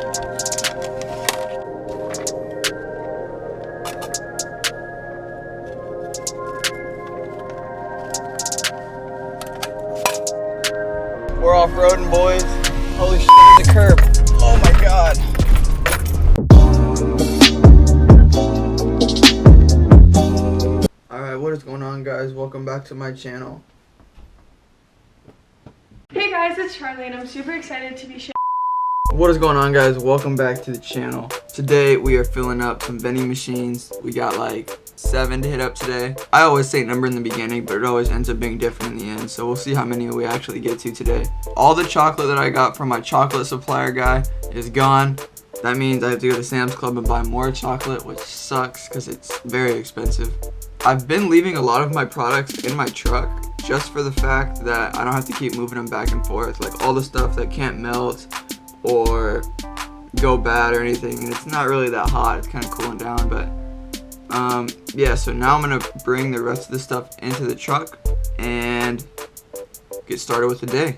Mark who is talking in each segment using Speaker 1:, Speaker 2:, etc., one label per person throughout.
Speaker 1: We're off-roading, boys. Holy shit, there's a curb. Oh my god. Alright, what is going on, guys? Welcome back to my channel.
Speaker 2: Hey guys, it's Charlie and I'm super excited to be sharing.
Speaker 1: What is going on, guys? Welcome back to the channel. Today we are filling up some vending machines. We got like 7 to hit up today. I always say number in the beginning, but it always ends up being different in the end, so we'll see how many we actually get to today. All the chocolate that I got from my chocolate supplier guy is gone. That means I have to go to Sam's Club and buy more chocolate, which sucks because it's very expensive. I've been leaving a lot of my products in my truck just for the fact that I don't have to keep moving them back and forth, like all the stuff that can't melt or go bad or anything, and it's not really that hot. It's kind of cooling down, but yeah, so now I'm gonna bring the rest of the stuff into the truck and get started with the day.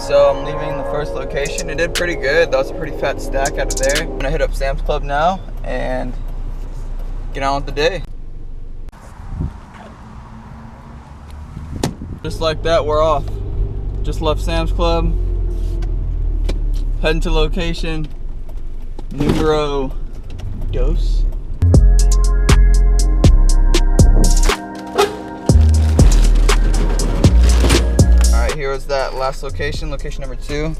Speaker 1: So I'm leaving the first location. It did pretty good. That was a pretty fat stack out of there. I'm gonna hit up Sam's Club now and get on with the day. Just like that, we're off. Just left Sam's Club. Heading to location numero dos. Here was that last location, location number 2.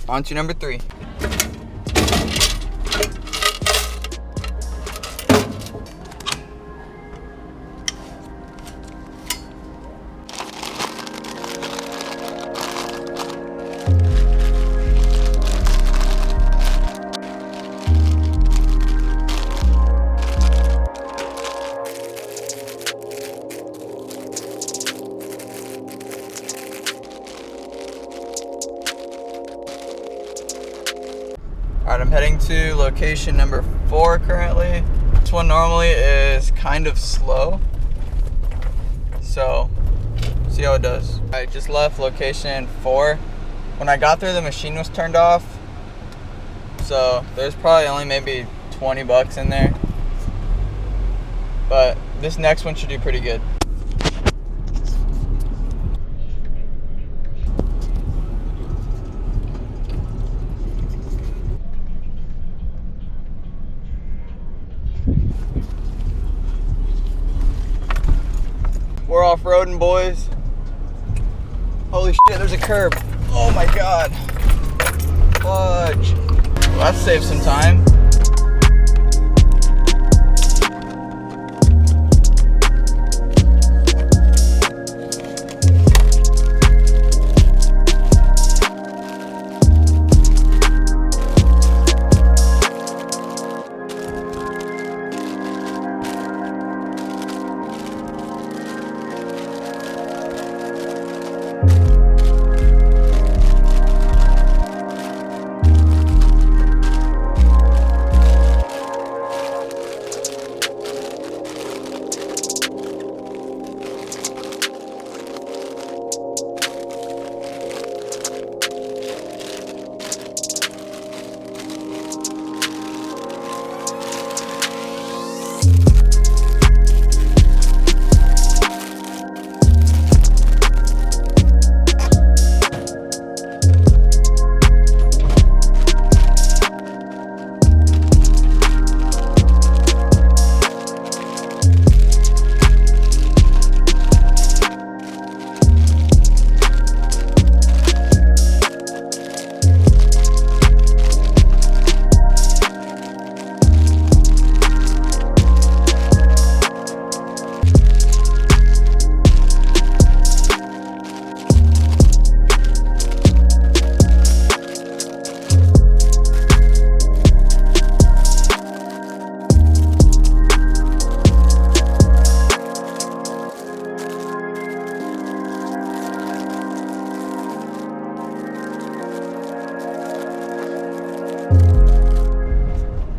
Speaker 1: On to number 3. Alright, I'm heading to location number 4 currently. This one normally is kind of slow, so see how it does. I just left location 4. When I got there, the machine was turned off, so there's probably only maybe 20 bucks in there, but this next one should do pretty good. We're off-roading, boys. Holy shit, there's a curb. Oh my god. Fudge. Well, that saves some time.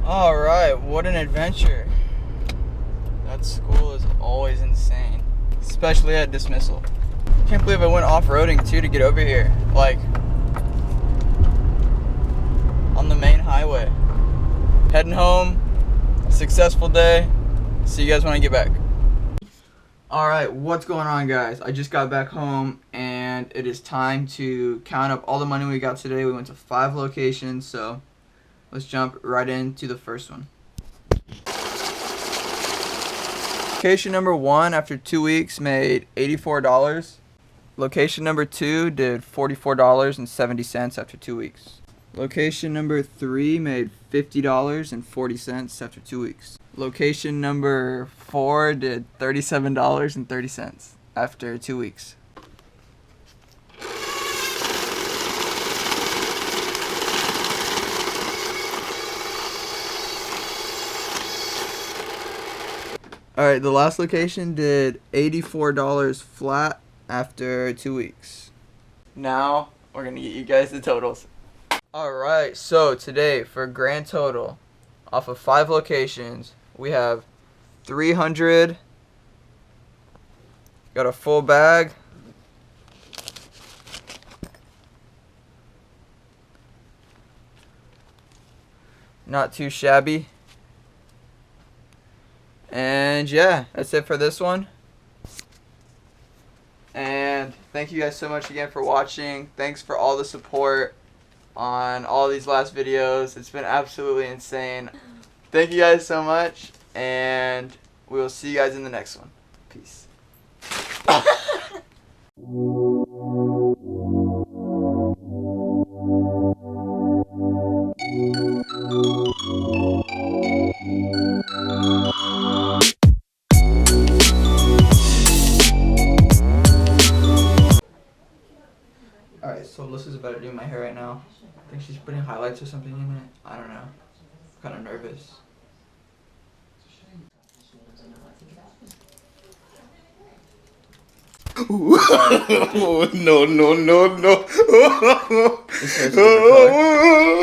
Speaker 1: Alright, what an adventure. That school is always insane, especially at dismissal. Can't believe I went off-roading too to get over here, like on the main highway. Heading home, successful day. See you guys when I get back. Alright, what's going on, guys? I just got back home and it is time to count up all the money we got today. We went to 5 locations, so let's jump right into the first one. Location number 1 after 2 weeks made $84. Location number 2 did $44.70 after 2 weeks. Location number 3 made $50.40 after 2 weeks. Location number 4 did $37.30 after 2 weeks. Alright, the last location did $84 flat after 2 weeks. Now, we're going to get you guys the totals. Alright, so today for a grand total, off of 5 locations, we have 300, got a full bag, not too shabby. And yeah, that's it for this one. And thank you guys so much again for watching. Thanks for all the support on all these last videos. It's been absolutely insane. Thank you guys so much, and we will see you guys in the next one. Peace. Alright, so Alyssa's about to do my hair right now. I think she's putting highlights or something in it. I don't know. I'm kind of nervous.
Speaker 3: No, no, no, no.
Speaker 1: This hair's a different color.